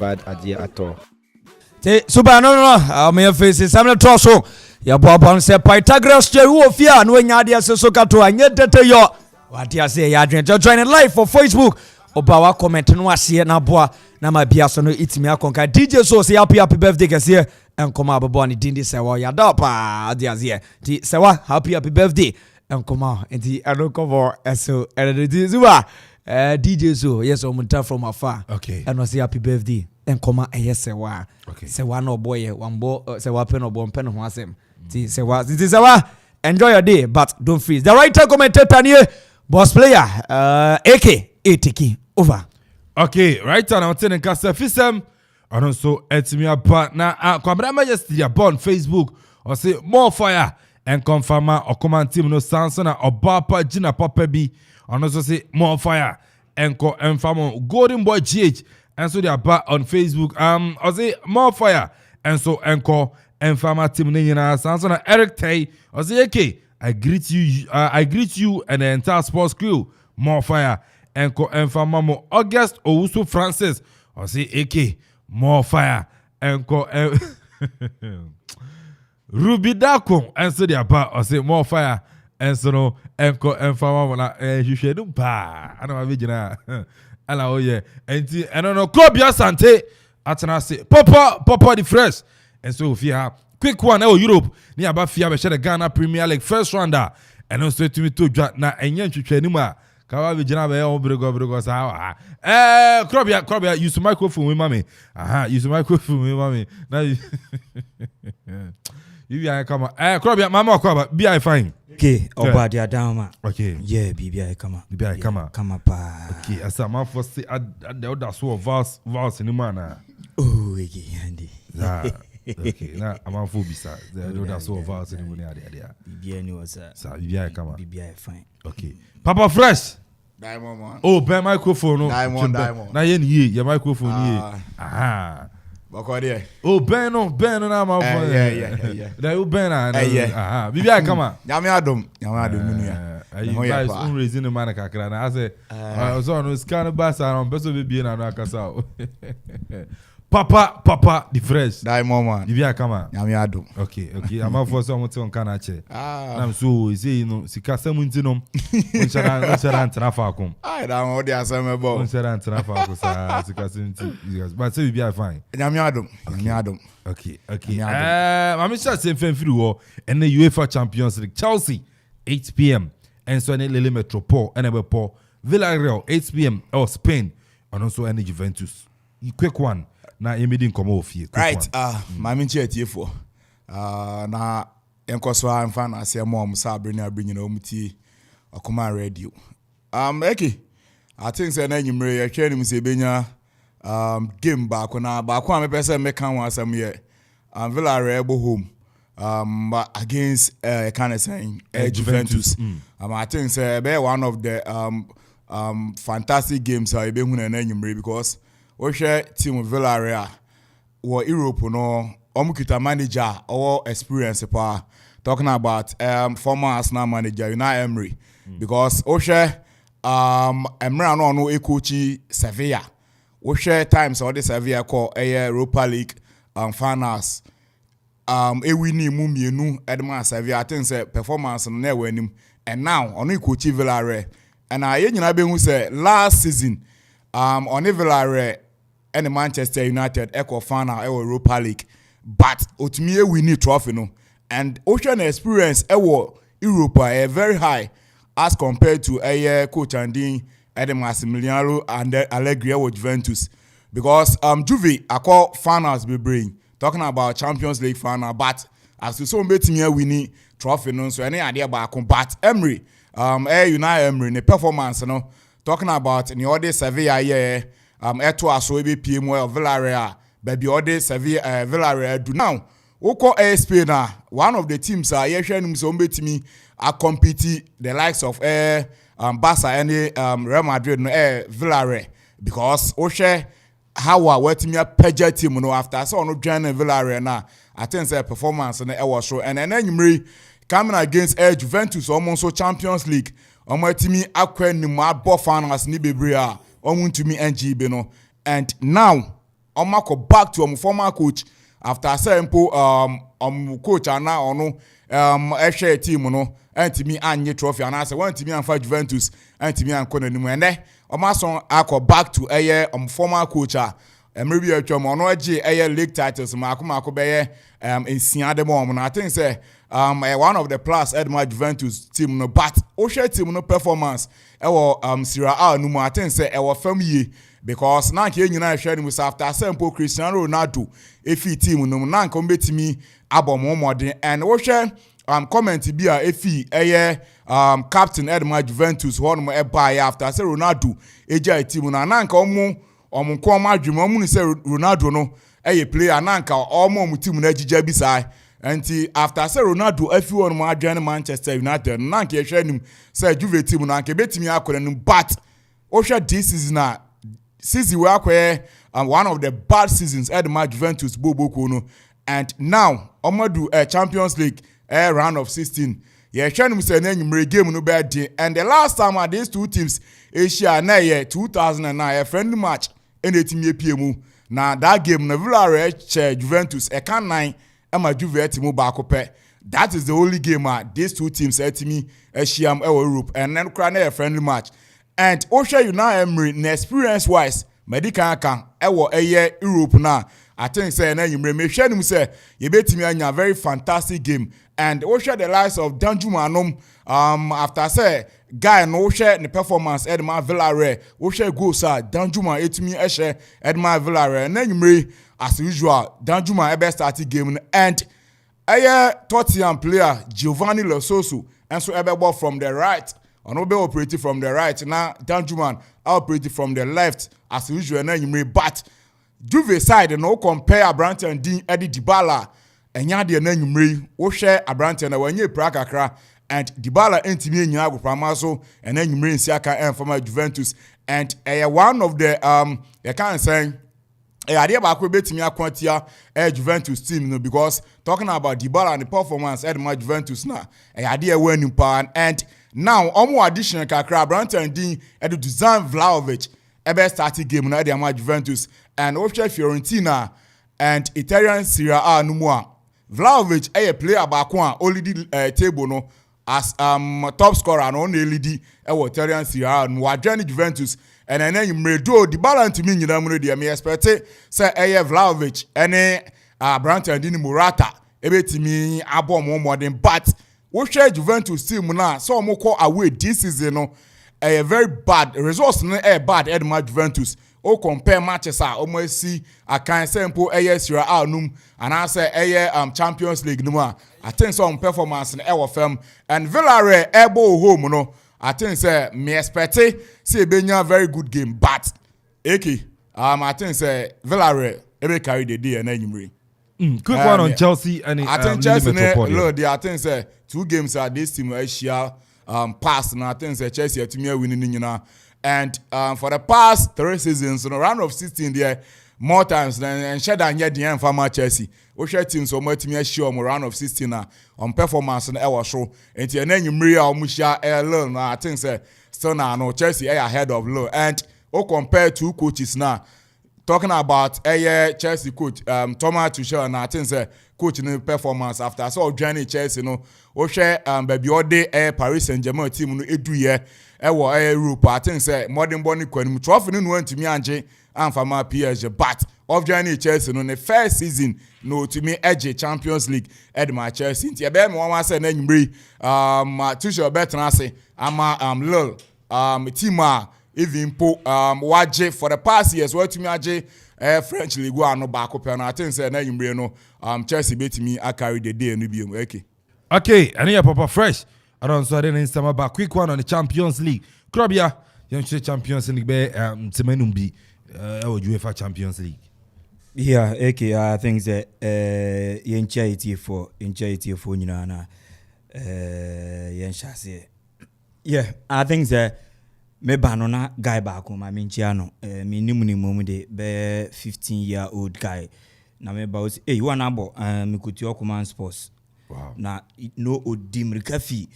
bad idea at all. Super no me face Samuel Trosso ya boabon se Pythagoras Cheru ofia no nya de so kato anye tete yo what ya say ya adwen join live for Facebook obawa comment no ase na boa na ma bia so no itimi akonka DJ so say happy birthday kese enkoma abobo ni dindi sewa ya da pa de azie ti sewa happy birthday enkoma enti anokovo eso eredi zuwa DJ so yes omunta from afar okay and say happy birthday enkoma eyesewa okay sewa no boy wambo sewa pen obo pen ho asem ti sewa enjoy your day but don't freeze the right commentator here boss player AK Etiki over okay right now ten in kasa fisem and also etimi apa na Kwame Majesty on Facebook or say more fire and confirm Okoman team no sansa na obapa jina papa bi and also say more fire and confirm Golden Boy GH and so they are back on Facebook I say more fire and so encore and farmer team nina Sansona Eric Tay I say okay I greet you and the entire sports crew more fire and farmer mo August Owusu Francis I say okay more fire and Ruby Dako and so they are back I say more fire and so no and farmer na you should do ba I know vijina ala oye enti eno no Klobia Sante atena say Papa the fresh and so if you have quick one Europe ni aba fia be share the Ghana Premier League first rounder and also to me to dwa na enye ntwetwe ni mu a kawa be gina be obrego sa Klobia use microphone with mommy use microphone with mommy now you come Klobia mama kwa be fine. Okay, oba dia dama. Okay. Yeah, BBI kama. BBI kama. Kama pa. Okay, asa man for say the other so vals in mana. Oh, Andy. Okay, na am for bisa. The other so vals in money there. BBI ni was sa BBI kama. BBI fine. Okay. Papa Fresh. Diamond man. Oh, ben microphone no. Diamond. Na yen ye, your microphone ye. Aha. Bakode. Oh, Ben na ma phone. Yeah. That you Ben na. Yeah. BBI kama. Nyame adom minu ya. You guys raising the man kakra na I say so no scan bass around beso be na no akasa. Papa the fresh. Diamond man. BBI kama. Nyame adom. Okay. I'm for so much on kana che. Na so say you know sika samunti no. Onshara ntrafa akom. Ai da mo dey asem ebo. Onshara ntrafa akom sa sika samunti. But say BBI fine. Nyame adom. Okay. I'm sure same fan free war and the UEFA Champions League Chelsea 8 p.m. and so any Lille Metropole and Paul Villarreal 8 p.m. or Spain and also any Juventus. Quick one. Na yemidin come off here. Right. Mami nche for. Na enkoso amfa na ase mo musa abreni na omuti Okoman radio. Eki. I think say na nyimre ye hwe nim se benya game back na back am pese make kan asem ye. Villarreal go home. Against kind of saying Juventus. I think say be one of the fantastic games I be hunu na nyimre because we share team Villarreal or Europe no omukita manager or experience pa talking about former Arsenal manager Unai Emery because we share Emery no coach Sevilla we share times or the Sevilla call Europa League finals ewini mu mienu edma Sevilla I think say performance no na wanim and now ono coach Villarreal and aye nyina be hu say last season on Villarreal and Manchester United echo final Europa League but otumi ewini trophy no and ocean experience Europa very high as compared to coach Andin Massimiliano and Allegri with Juventus because Juve akọ finals be bring talking about Champions League final but as you saw betimi winning trophy no so any idea back but Emery Unai Emery the performance no talking about the other Sevilla eto aso ebe PM of Villarreal baby other Sevilla Villarreal do now woko Spain na one of the teams ye hwe nim so betimi a compete the likes of Barca and Real Madrid no Villarreal because o hwe how wetimi a page team no after so no join Villarreal na I think say performance no was show and then nyimre coming against Juventus almost Champions League wetimi akwa nim abo finals ni bebre a to me NGB no and now omako back to former coach after say mpo coach ana ono ehwe team no antimi anye trophy ana say wantimi anfa Juventus antimi ankọ nanim ene omason akọ back to former coach Maybe a chum on league titles, Marco Beye, in Siade Mom. I think say one of the plus at my Juventus team no but Osha team no performance. Sierra A no I think say our family because now here you sharing with after simple Cristiano Ronaldo if team no nan come to me abom modern and Osha comment be a captain at my Juventus one more buy after say Ronaldo eja team na nan come omunko amadwuma mu ni se Ronaldo no player nanka omo team na agija bi sai enti after say Ronaldo afi won mo adwan Manchester United nanka ye hwanim say Juve team nanka betimi akoranum but o hwa this season na season we akwa one of the bad seasons at the Juventus Boboko no and now omadu Champions League round of 16 ye hwanim say na nyumre game no be dey and the last time these two teams Asia na year 2009 a friendly match enetimi epiemu na that game na Villarreal Juventus can 9 ama Juve team back up. That is the only game these two teams etimi Asiam Europe and then cry na a friendly match and Osha you now Emery na experience wise medical kan Europe na I think say na you me share nim say you betimi anya very fantastic game and Osha the likes of Danjuma Anom after say guy no share the performance at my Villarreal o share go sir Danjuma etimi ehye at my Villarreal na nyumre as usual Danjuma ebe start game and Tottenham player Giovanni Lo Celso and so ebe ball from the right ono be operating from the right now Danjuma operating from the left as usual na nyumre but Juve side no compare Abrante and Eddie Dybala enya de na nyumre o share Abrante na wanye pra kakra and Dybala entimi enya agopama so and then nyumre nsiaka and from Juventus and one of the you can say ade ba ko betimi akwatia Juventus team no because talking about Dybala and the performance at my Juventus na ade wanu pa and now omo additional kakra Abrante and Edu Dusan Vlahovic ebe starting game na de my Juventus and Osha Fiorentina and Italian Serie A no more Vlahovic a player back one only table no as top scorer no lead Italian Serie A no adwane Juventus and then you mredo Dybala ntimi nyina mu de me expect say Vlahovic ene Abrante and Morata ebetimi abom modern but wo share Juventus team na so mo call away this season no very bad results no bad at my Juventus o compare matches almost see I can sample Serie A num and I say Champions League num I think some performance in our firm and Villarreal able home no I think say me expect see benya very good game but I think say Villarreal ebe carry the day and enyumre quick one on Chelsea and I think Chelsea Lord I think say 2 games at this team Asia pass and I think say Chelsea atumi winning nyina and for the past 3 seasons in the round of 16 there more times than Shedan yet the farmer Chelsea we share teams so much me sure more round of 16 on performance and our show and you then you mushia learn I think say still now no Chelsea ahead of low and compare 2 coaches now talking about Chelsea coach Thomas Tuchel and I think say coach in performance after so journey Chelsea no o share baby all day Paris Saint-Germain team no edu ye Europe I think say modern body kwani trophy no want me anje and for my PSG but of journey Chelsea no the first season no to me edge Champions League at my Chelsea nti e be me wan say na nyimre Tuchel better say ama lol team even po waje for the past years what me aje French League no back up and I think say na nyimre no Chelsea betimi I carry the day no bi okay and here Papa Fresh I don't so then Instagram back quick one on the Champions League Krobia you Champions League be temenum bi UEFA Champions League yeah okay I think that yen charity for nyina na yen shase yeah I think that me banona guy back on my minchiano me nimu de be 15-year-old guy na me ba you wan abo me kuti Okoman Sports wow na no odim rikafi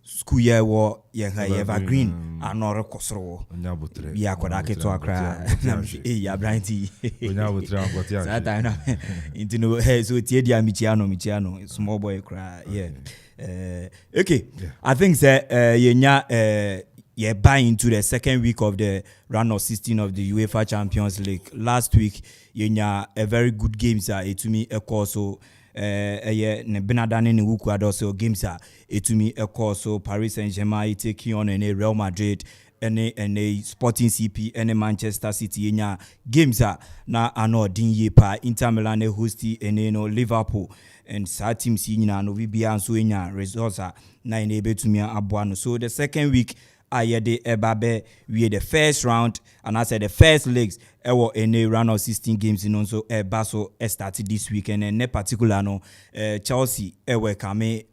school year wo ye evergreen anore kosoro bi akoda keto akra ya brandy that time intino so tie dia michiano small boy cry okay I think say ye buy into the second week of the round of 16 of the UEFA Champions League. Last week yenya a very good games to me a course so ne Benadane ne Wuku so games to me a course so Paris Saint-Germain taking on Real Madrid and a Sporting CP and Manchester City yenya games na ano din ye pa Inter Milan hosti and Liverpool and sa team si nyina no bibia so yenya results na enable to me aboano. So the second week ayede ebabe we the first round and I said the first legs in a round of 16 games in so baso started this weekend and in particular no Chelsea Kwame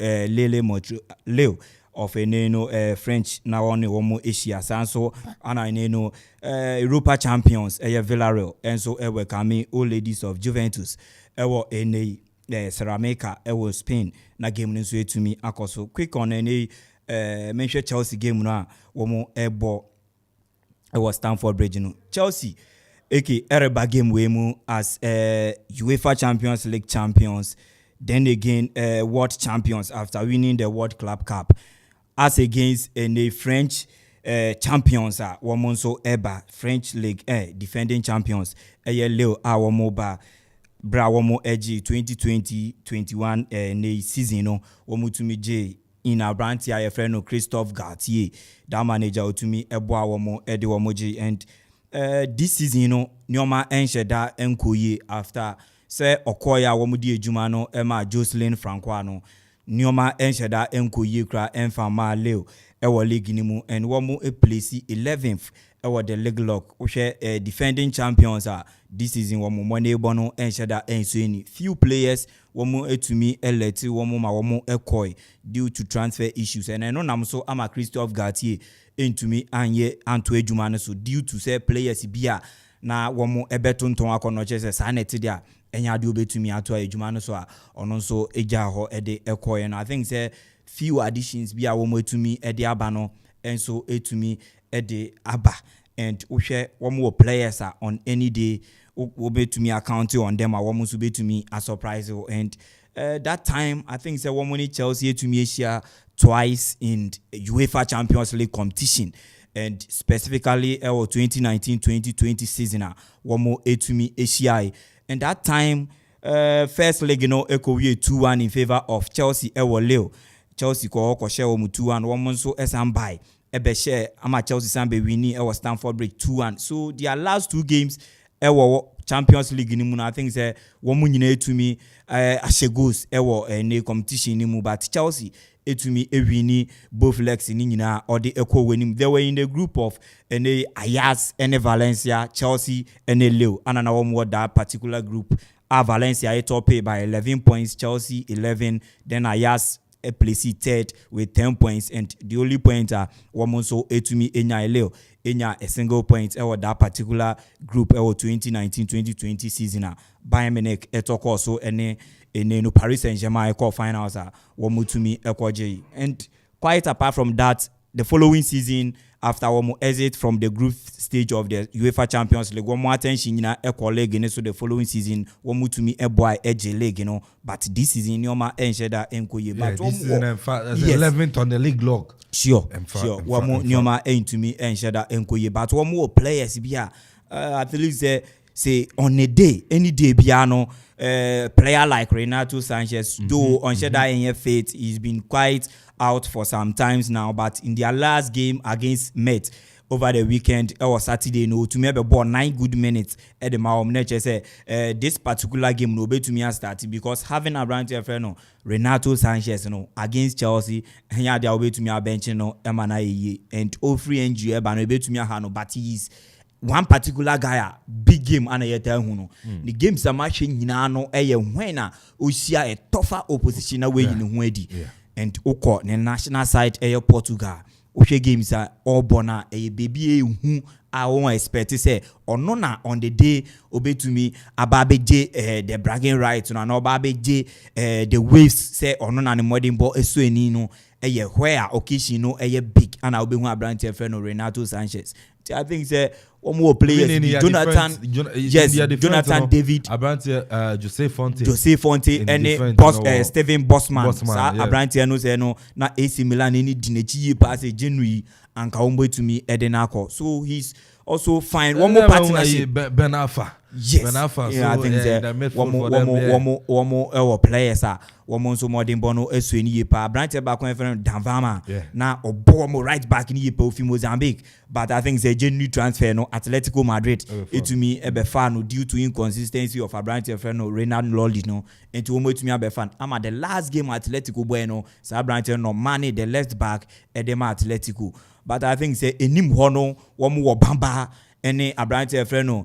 Leo of a French now on Homo Asia so and Europa champions Villarreal and so Kwame old ladies of Juventus in a Ceramica Spain na game nso to me akoso quick on any mention Chelsea game na womo ebo was Stamford Bridge no Chelsea ereba game we mu as UEFA Champions League champions then again world champions after winning the World Club Cup as against the French champions womo so eba French league defending champions Leo womo ba bra womo edge 2020-21 ne season no womo to me J in our brand here friend no Christophe Galtier that manager otumi eboa womo ede womo J and this season no nyoma ensheda enkoye after say Okoya womo di ejuma no ema Jocelyn Francois no nyoma ensheda enkoye kra enfama Leo ewo league ni mu and womo place 11th the league lock defending champions this season womo money bono ensheda ensueni few players womo etumi eleti womo ma womo ekoi due to transfer issues and I know nam so ama Christophe Galtier entumi anye anto ejuma no so due to say players bia na womo ebetonton akono chese sanete dia enya de obetumi ato ejuma no so ono so eja ho ede ekoi and I think say few additions bia womo etumi ede aba no enso etumi ede aba and uhwe womo players on any day will be to me accounting on them womo so be to me a surprise and that time I think say womo Chelsea to me Asia twice in UEFA Champions League competition and specifically 2019-2020 season womo to me Asia and that time first leg ekowie 2-1 in favor of Chelsea Leo Chelsea ko share womo 2-1 womo so esambai share ama Chelsea sambe winning Stamford Bridge 2-1 so their last two games Champions League ni mu I think say womu nyina to me ashegos any competition ni mu but Chelsea etumi ewini both legs ni nyina or the equal winning they were in the group of Ajax and Valencia Chelsea and Leo and na womu that particular group Valencia top by 11 points Chelsea 11 then Ajax place third with 10 points and the only point woman so etumi enya a single point that particular group 2019-2020 season Bayern Munich etoko so no Paris Saint-Germain finals woman to me ekoje and quite apart from that the following season after woman exit from the group stage of the UEFA Champions League woman attention league so the following season woman to me boy edge league but this season nyoma ensheda enkoye but this season in fact 11th on the league log sure woman nyoma to me ensheda enkoye but one more players bia at least say on a day any day biano player like Renato Sanchez though on sheda in faith he's been quite out for some times now but in their last game against Met over the weekend or Saturday to me about 9 good minutes at the Maom nature say this particular game no be to me start because having a brand friend Renato Sanchez against Chelsea and yeah they will to me a bench and all free NG no be to me but he's one particular guy big game and a tell who the games are matching nyina when osia a tougher opposition away in Wedi and oko the national side Portugal Oshe games are all bona a baby who I won't expect to say or no na on the day obey to me ababe J the bragging rights no ababe J the waves say or no na the modern ball so enino where occasion no big and I'll be one brand friend Renato Sanchez. I think say one more players Jonathan Jonathan David Jose Fonte and Steven Bosman Abrantia no say no na AC Milan any dinechi pass January and Kaumbo to me Edenako. So he's also fine. One more partnership. Ben Alpha. Yes. Ben Alpha. Yeah, I think one more players are one more so more than Bono Eswini pa Branche back when Danvama. Now or Bomo right back in Yepo for Mozambique. But I think the genuine transfer no Atletico Madrid. It to me a fan due to inconsistency of a Branche friend no Renan Lolly no. And to almost me a fan. I'm at the last game Atletico Bueno. So Branche no money the left back Edema Atletico. But I think say enim hono one more bamba any Abrante Freno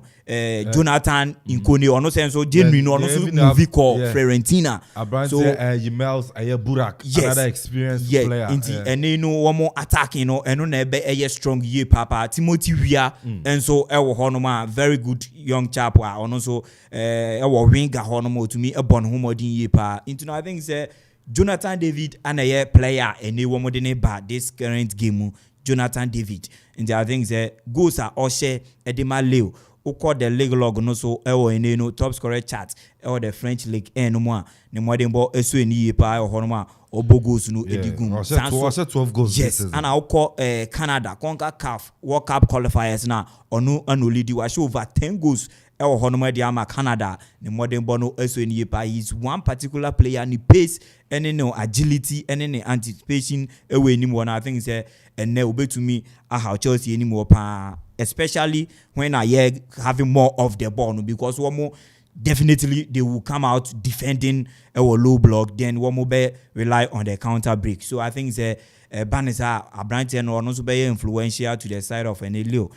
Jonathan Nkone or no sense so genuine or no movie called Fiorentina. So Yimels Burak another experienced player. And you know one more attacking no and no be strong ye papa Timothy Weah and so ewo honoma very good young chap or no so ewo winger honomo to me a bon homodin ye pa into I think say Jonathan David and a player and they one more than bad this current game Jonathan David. And I think the goals are Oshe Edema Leo. Who called the league log no so no top scorer chat or the French league no more. No more than ball SU ni pa or honoma or bogos no edigum. 12 goals. Yes, and I'll call Canada CONCACAF World Cup qualifiers now or no only do I show over 10 goals. Or honoma diama Canada. The modern bono SU ni pa is one particular player and the pace and no agility and any anticipation away anymore. I think say and now be to me how Chelsea anymore pa. Especially when I hear having more of the ball because one more definitely they will come out defending our low block then one more be rely on the counter break. So I think the Banisa Abrante and also be influential to the side of Enelio.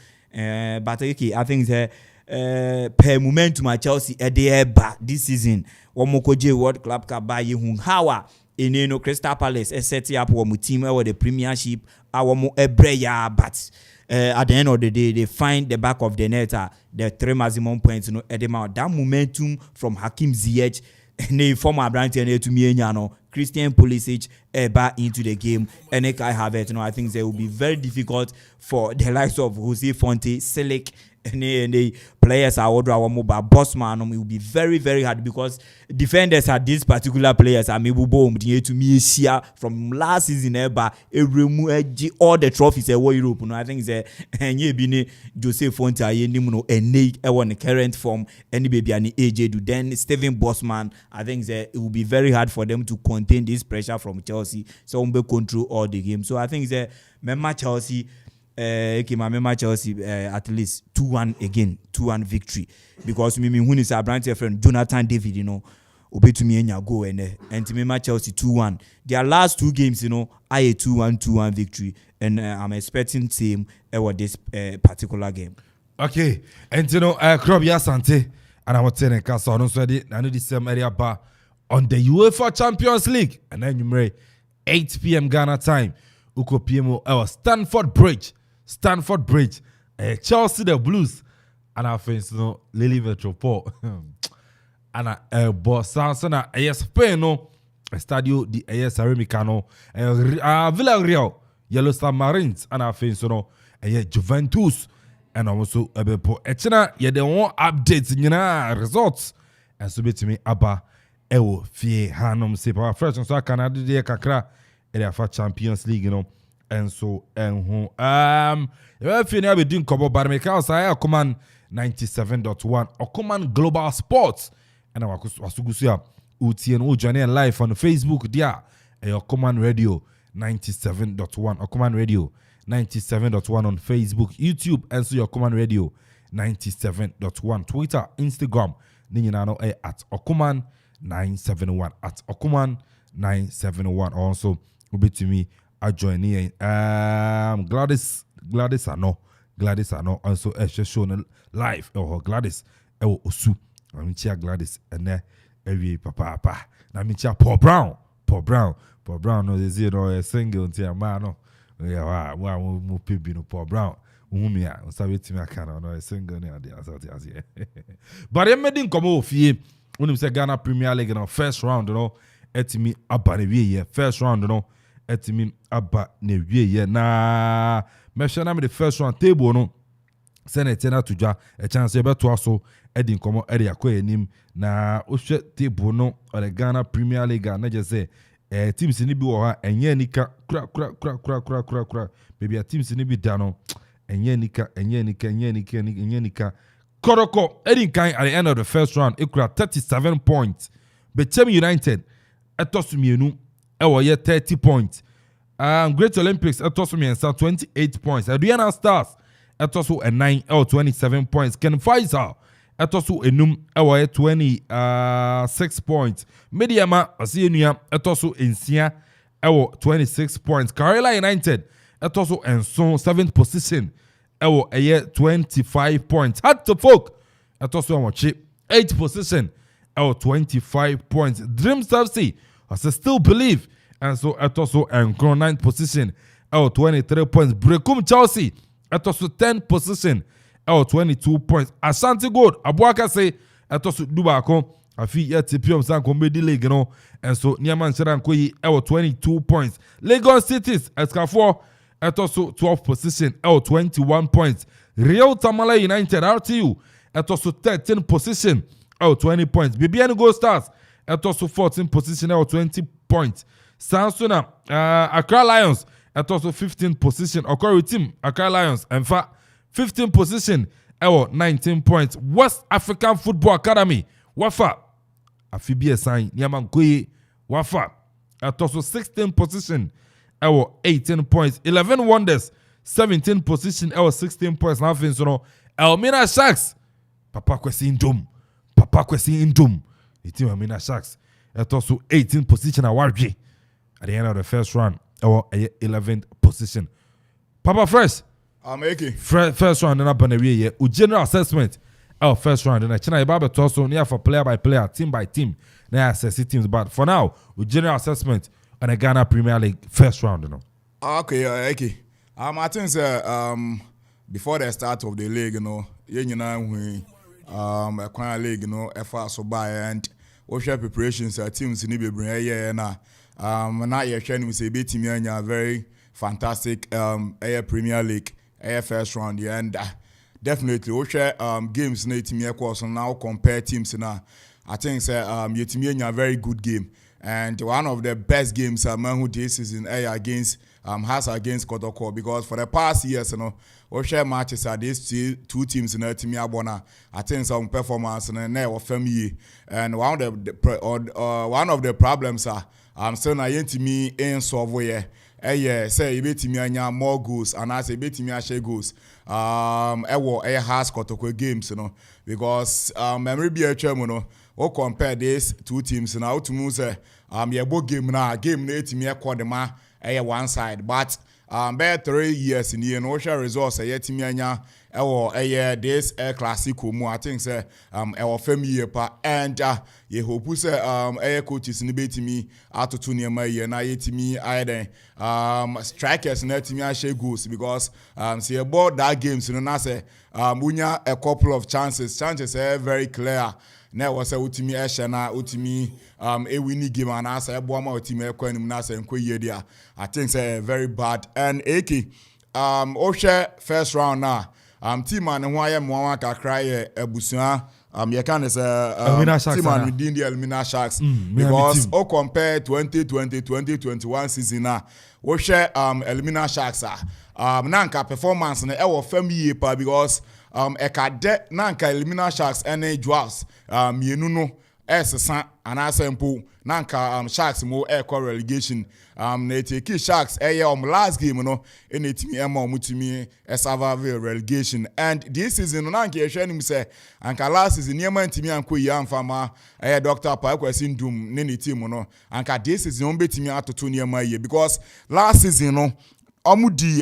But okay, I think the per momentum at Chelsea at the air back this season. One more Koje World Club Cup by Yehun Hawa in Crystal Palace set up one team or the Premiership. Our more ebreya but. At the end of the day, they find the back of the net, the 3 maximum points, at the amount. That momentum from Hakim Ziyech, and they form a branch and to me, Christian Pulisic, back into the game, and I have it. I think it will be very difficult for the likes of Jose Fonte, Selic, and the players are order our mobile Bossman. It will be very, very hard because defenders are these particular players are maybe boom to me share from last season but remove all the trophies Europe. I think it's and you be Jose Fonte and on the current form any baby and AJ do then Steven Bosman. I think it will be very hard for them to contain this pressure from Chelsea. So we control all the game. So I think it's remember Chelsea. Chelsea at least 2-1 again, 2-1 victory because me who is a branch friend Jonathan David, obey to me and go and to me Chelsea 2-1. Their last 2 games, I a 2-1 victory, and I'm expecting same with this particular game. Okay, and Club Yasante and I was telling Castle on Sunday. I know this same area bar on the UEFA Champions League, and then you 8 p.m. Ghana time. Uko PMO Stanford Bridge, Chelsea the Blues, and I think Lily Metropole, and Bossana, Spain, Estadio di Aramicano, Villarreal, Yellow Star Marines, and I think Juventus, and also Echena, the one updates in results, and so to me, Abba, Ewo, Fie, Hanum, Sepa, Fresh, and so Canada, the Kakra, and for Champions League, and so if you never doing Kobo Barmeka, say Okoman 97.1, Okoman Global Sports, and I was Utien joining live on Facebook, dear Okoman Radio 97.1, Okoman Radio 97.1 on Facebook, YouTube, and so Okoman Radio 97.1, Twitter, Instagram, Ninano at Okoman 971 at Okoman 971. Also, be to me. I join here. Gladys Ano, also just shown live. Oh, Gladys, Osu. I'm here, Gladys, and then every papa. I'm here, Paul Brown. No, they say no a single until man. No, yeah, why more people no Paul Brown. Umia, sabi to me I can't no a single near the But I made him come off here. When you say Ghana Premier League, first round, et me up first round, etimi aba ne wie ye na measure na me the first round table no Senate na tujwa a chance beto aso edi nkomo edi akọ enim na ohwe table no or Ghana Premier League na je say teams ni bi wo ha enye nika kra maybe a teams ni bi da no enye nika Koroko edi kan at the end of the first round ekura 37 points Bechem United etosumienu ewo ye 30 points Great Olympics etosumiensa 28 points Aduana Stars etosu a 9 or 27 points Ken Faisal etosu enum ewo ye 26 points Mediama asienua etosu ensia ewo 26 points Karela United etosu enso 7th position ewo eye 25 points Hat to folk etosu amochi 8th position ewo 25 points Dreams FC I still believe and so etosu enkro 9th position ewo 23 points Brekum Chelsea etosu 10th position ewo 22 points Ashanti Gold Abuaka say etosu dubako afi yetipium san comedy league no and so Niaman Sharan Koyi ewo 22 points Lagos Cities Escafo etosu 12th position ewo 21 points Real Tamale United RTU etosu 13th position ewo 20 points BBN Gold Stars etosu 14th position ewo 20 points Sansuna Accra Lions etosu 15th position Okoro team Accra Lions in fact 15th position ewo 19 points West African Football Academy Wafa Afibia sign Niaman Koyi Wafa etosu 16th position ewo 18 points 11 Wonders 17th position ewo 16 points na fin so no Elmina Sharks Papa Kwesi Indom the team Elmina Sharks etosu 18th position awarje at the end of the first round ewo 11th position Papa Fresh first round na banawie ye u general assessment first round na China Ibabe toso near for player by player team by team na assess teams but for now u general assessment on the Ghana Premier League first round you know. Okay. I think before the start of the league, you know, a league, you know, FA so by and official preparations teams in the bring here na now you're training with a team a very fantastic Premier League first round and definitely official games na team course now compare teams now. I think your team a very good game. And one of the best games who this season against has against Kotoko because for the past years, you know, we share matches at these two teams in the team Abona. I think some performance and never family. And one of the problems are still na me in solve where say bet me anya more goals and I say bet me share goals. Has Kotoko games, you know, because memory be a you know. Or compare these two teams now to move both game na team quadema one side but bear 3 years in the no results team anya this classical mo I think say our family and ye hope say coaches ni betimi atoto niema ye na yetimi aiden strikers na team share goals because see about that games you know na say unya a couple of chances very clear. Na was a utimi eshana utimi winning game and as a boama utimi ekwanim na se nkwe dia I think say very bad and AK oshe first round na team and who I am one kakra ye ebusua you can say team and within the Elmina Sharks because o compare 2020-2021 season na oshe Elmina Sharks nanka performance na ewo family pa because ekade nanka Elmina Sharks ene Dwarfs mienu no esesa anasempo nanka Sharks mo equal relegation na take Sharks last game no enetimi mutimi survive relegation and this season nanka ehwenim say anka last season niema ntimi anko yi amfama Dr. Kwame Ndum ne team no anka this season on betimi atoto niema yi because last season no omudi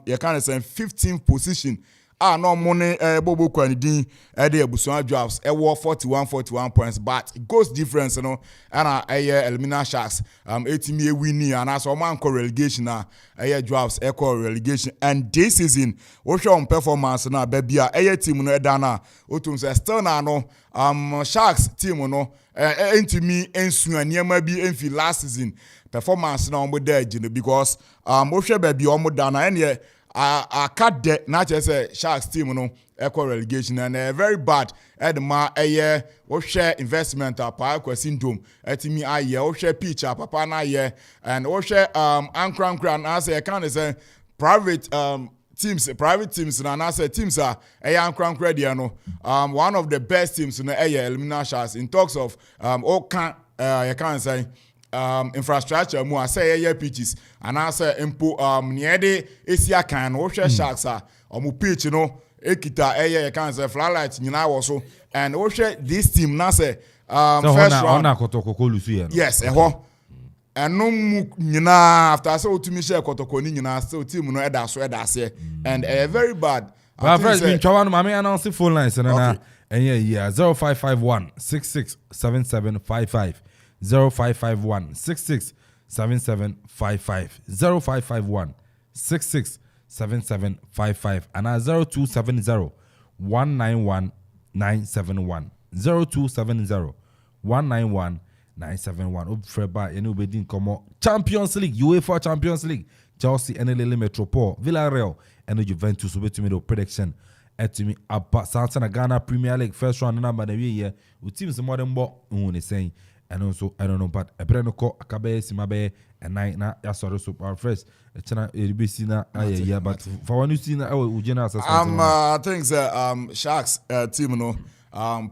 you can say 15th position no money Bobo Kwanidin the Busuan drafts 41 points, but it goes difference and Elimina Sharks 18 winning and as man relegation drafts relegation, and this season we show on performance na baby team no dana otum say still na no Sharks team no me ensu niema bi enfi last season performance na omo there because we show baby omo dana and I cut that not just a Sharks team no equal relegation and very bad edma we share investment pa syndrome etimi aye we share pitch papa na ye and we share ankran as I can say private teams na say teams are ankran there no one of the best teams na Elimina Sharks in talks of Okoman you can say infrastructure mu say pitches and answer impo near the Asia can we share Sharks omu pitch no ekita you can say floodlight nyina wo so and we share this team na say first round yes and no nyina after say otumi share kotoko ni nyina still team no eda so and very bad. But first been trying to announce the phone lines and okay. And yeah 0551 667755 0551 667755 0551 667755 and 0270 191 971 0270 191 971 Obfreba enu bedin komo Champions League UEFA Champions League Chelsea NLL Metropole Villarreal and Juventus obetumi do prediction etumi apa Santana Ghana Premier League first round number na year with teams more than bo who saying and also I don't know but Ebrenoko Akabe Simabe and night na yasoro super fresh chana ebisi na yeah but for one you see na ujena assessment I think Sharks team no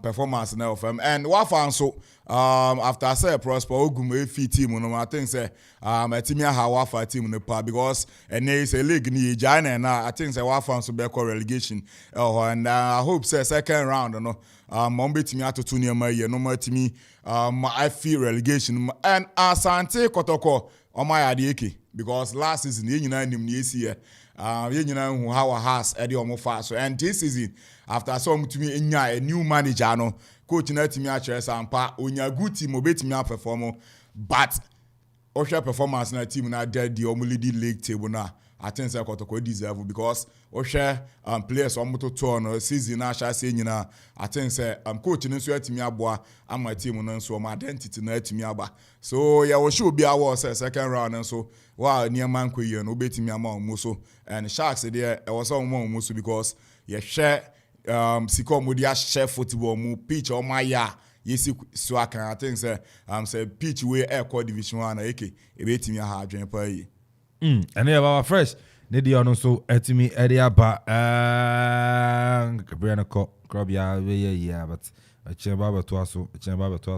performance now of and what fan so after I say Prosper Ogum team no I think say a team Wafa team no pa because and is a league ni China and I think say Wafa so be relegation and I hope say second round no mombe team ato to near my year no more team I feel relegation and Asante Kotoko on my adiki because last season you know nim ni esi you know how has Eddie Omofa so and this season after some to me a new manager no coach na team actually sampa onya good team obetimi perform but Osha performance na team na dead the lead league table na I think say Kotoko deserve because Osha players omoto turn season na sha say nyina I think say coach no so atimi aboa ama team no so identity na atimi aba so yeah we should be our second round and so wow near man ko ye no obetimi ama omo so and Sharks there was omo so because you share Siko Mudia share football mu pitch on my ya yesi so I can I think say pitch way air core division 1 eke ebetimi ha adwen pa yi and yeah our fresh Nedi ono so etimi ediaba Gabriel ko Krobia yeah but Chemba to aso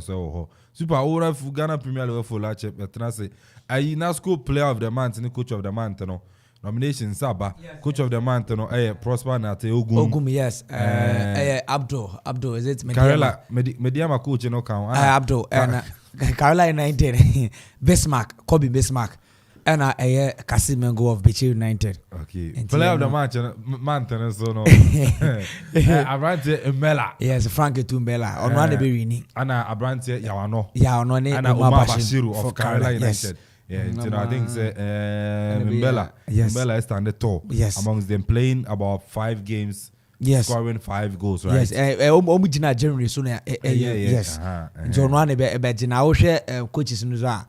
ho super ora fu Ghana Premier League for la chep say ayi na school player of the month ni coach of the month no nomination Saba yes, coach of the month no Prosper na te Ogum yes Abdul is it Karela Mediama coach no count Abdul and Carolina United Bismarck Kobe Bismarck and Kasimengo of Bichi United. Okay. Player of the month so no. Abrante Mela. Yes, Frankie Tumbela. On one be winning. Ana Abrante Yawano. Yawano Ana Umar Bashiru of Carolina United. Yeah, you know, I think Mbella. Yes. Mbella is standing tall. Yes. Amongst them playing about 5 games. Yes. Scoring 5 goals, right? Yes. Omujina January so yes. John Wane be jina wo hwe coaches no so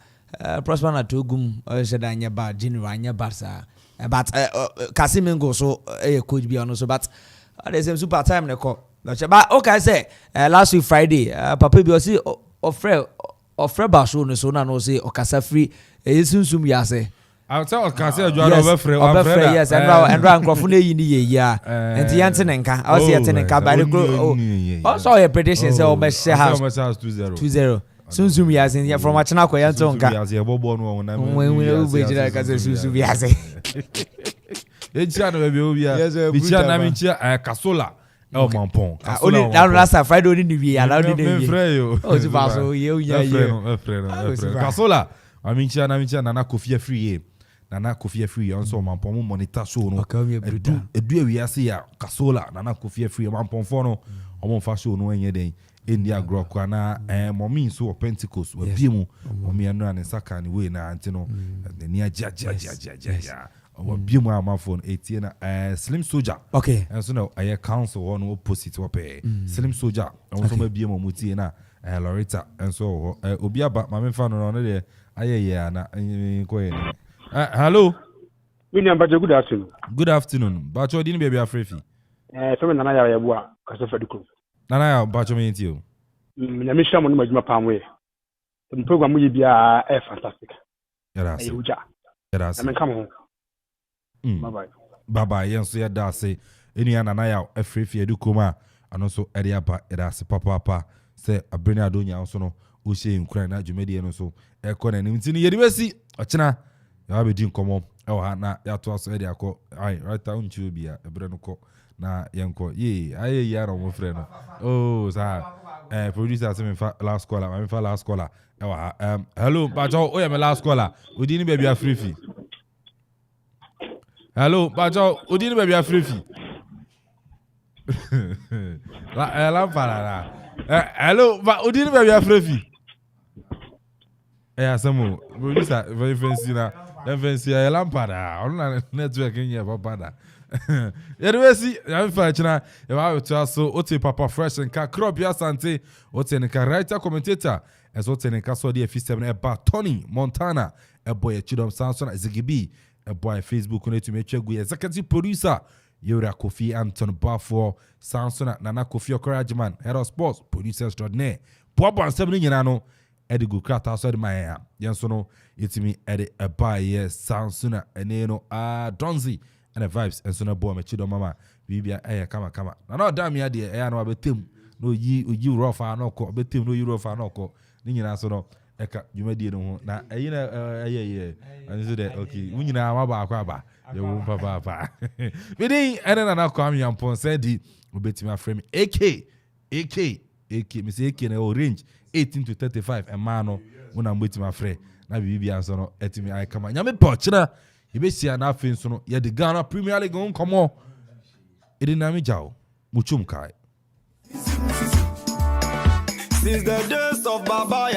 Prosper na to Ogum said anya ba January anya Barca. But Kasimengo so coach bi ono so but there's some super time ne call. But okay say last week Friday Papa bi say ofre Basho no so na no say okasa free esunsum ya say I'll tell Okasa Joan overfree yes and Nkrofo na yi ni ye ya enti yante nenka I say yante nenka by the also your prediction say o be share house 2-0 Sunsum ya say from Achina ko yante nka ya say bobo no won na we be jira ka say sunsum ya say eja no be obi ya bicha na mi chia Kasola El Mampon. Only now last Friday only new year allowed the new year. Oh, tu passo eu Kasola. Amincha na Nana Kofi free. Nana Kofi free also mampon monitor show no edu we ase ya kasola Nana Kofi free mampon fo no omo fa show no enye den India grow kwa na mommy so Pentecost we biemu mommy anu an saka ni we na anti no ni ja we biemu amafon etie na Slim Soldier okay and so no aye council one opposite we Slim Soldier and so biemu mutie na Loretta and so obi aba mame fa no no de aye na ko hello William Bajo, good afternoon. Good afternoon. Bacho didn't be a free fee. Some Nana Yawa, Casafa Duku. Nana Bacho means you. Namisha Monima Palmway. The program will be a fantastic. Yes, I mean, come on. Bye bye. Bye bye. Yes, yeah, that's it. Any Nana a free fee do come and also Ediapa, Edas Papa, say a Brina Dunya also no, Ushi in Ukraine, Jumedian also, Econ and Intini Yedivesi, Achina. You have a dream come on. Oh, na ya to us area ko. Ai, right down to be a brand ko na yanko. Ye, aye ya no mo friend. Oh, sa. Producer say me fa last caller. Me fa last caller. Hello, Bajo. Oh, yeah, me last caller. We didn't baby a free fee. Hello, Bajo. We didn't baby a free fee. La para. Hello, but we didn't baby a free fee. Samo producer very fancy na fancy ya lampada on network in here papa anyway see I'm fine you have to so ote papa fresh and ka crop ya sante ote nka writer commentator as ote nka so the F7 eba Tony Montana a boy Chidom Samson Zigibi a boy Facebook on to make chegu executive producer Yura Kofi Anton Bafo Samson Nana Kofi Okarajiman head of sports producer extraordinaire Bobo and 7 nyina Eddie go craft outside my hair. Yes, no, it's me, Eddie, a buy, yes, sound sooner, and Donzi, and the vibes, and sooner boy, my chido mama, we be a come. Now, no, damn, ya dear, I know about him. No, you rough, I know, but him, no, you rough, I know, Nina, so no, Eka, you may know, now, you know, yeah, and so that, okay, when you know about you won't papa. But then, and then I Kwame Amponsah Addi, we bet my friend, AK, Miss AK, and range. 18 to 35 a man when I'm with my friend. Na bibi anso no etimi ai kama. Nyame pochina you be see na afin so no ye the Ghana Premier League on come on. Edi na mi jao. Muchum kai. Since the days of Baba